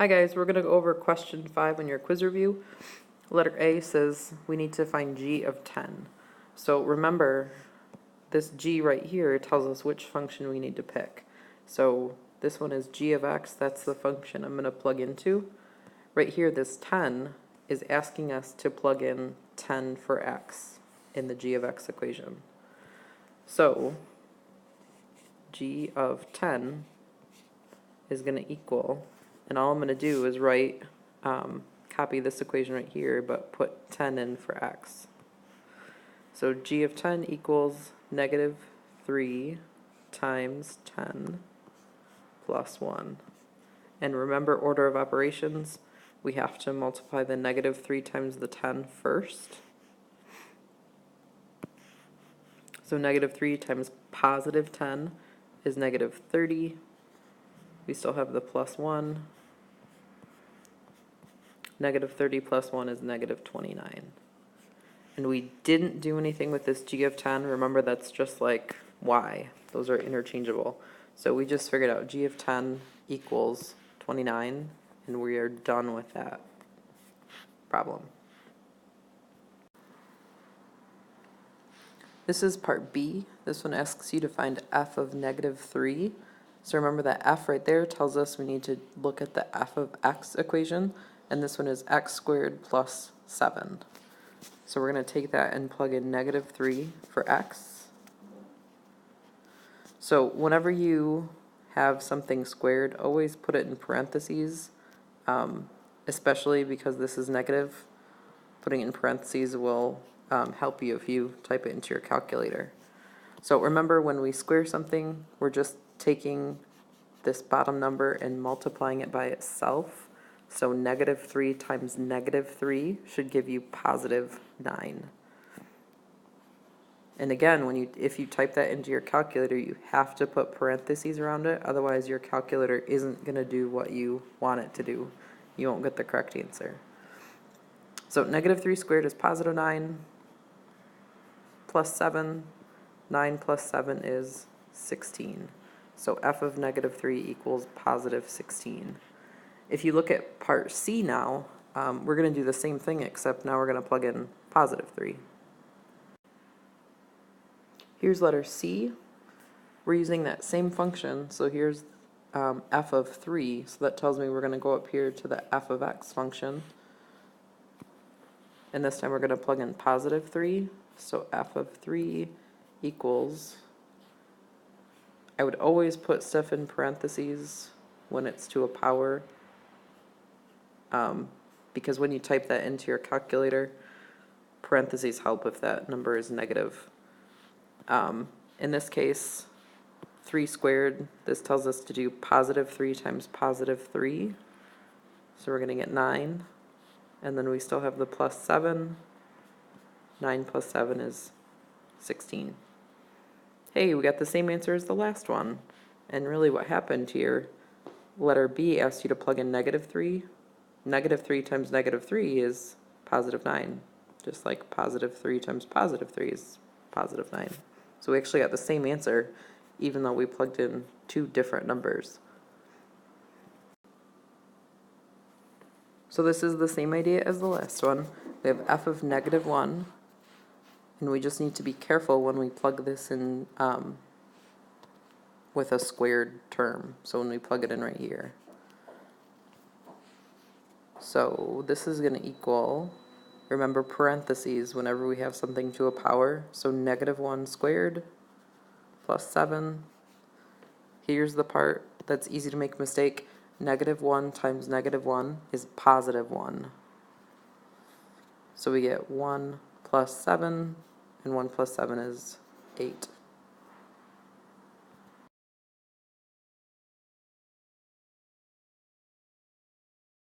Hi guys, we're going to go over question 5 on your quiz review. Letter A says we need to find g of 10. So remember, this g right here tells us which function we need to pick. So this one is g of x, that's the function I'm going to plug into. Right here, this 10 is asking us to plug in 10 for x in the g of x equation. So g of 10 is going to equal, and all I'm going to do is write, copy this equation right here, but put 10 in for x. So g of 10 equals negative 3 times 10 plus 1. And remember, order of operations, we have to multiply the negative 3 times the 10 first. So negative 3 times positive 10 is negative 30. We still have the plus 1. Negative 30 plus 1 is negative 29. And we didn't do anything with this g of 10. Remember, that's just like y. Those are interchangeable. So we just figured out g of 10 equals 29, and we are done with that problem. This is part B. This one asks you to find f of negative 3. So remember that f right there tells us we need to look at the f of x equation, and this one is x squared plus 7. So we're going to take that and plug in negative 3 for x. So whenever you have something squared, always put it in parentheses, especially because this is negative. Putting it in parentheses will help you if you type it into your calculator. So remember, when we square something, we're just taking this bottom number and multiplying it by itself. So negative 3 times negative 3 should give you positive 9. And again, if you type that into your calculator, you have to put parentheses around it. Otherwise, your calculator isn't going to do what you want it to do. You won't get the correct answer. So negative 3 squared is positive 9 plus 7. 9 plus 7 is 16. So f of negative 3 equals positive 16. If you look at part C now, we're going to do the same thing, except now we're going to plug in positive 3. Here's letter C. We're using that same function, so here's f of 3, so that tells me we're going to go up here to the f of x function. And this time we're going to plug in positive 3, so f of 3 equals, I would always put stuff in parentheses when it's to a power, because when you type that into your calculator, parentheses help if that number is negative. In this case, 3 squared, this tells us to do positive 3 times positive 3, so we're going to get 9. And then we still have the plus 7. 9 plus 7 is 16. Hey, we got the same answer as the last one. And really what happened here, letter B asked you to plug in negative 3. Negative 3 times negative 3 is positive 9. Just like positive 3 times positive 3 is positive 9. So we actually got the same answer, even though we plugged in 2 different numbers. So this is the same idea as the last one. We have f of negative 1, and we just need to be careful when we plug this in with a squared term. So when we plug it in right here. So this is going to equal, remember, parentheses whenever we have something to a power. So negative 1 squared plus 7. Here's the part that's easy to make a mistake. Negative 1 times negative 1 is positive 1. So we get 1 plus 7, and 1 plus 7 is 8.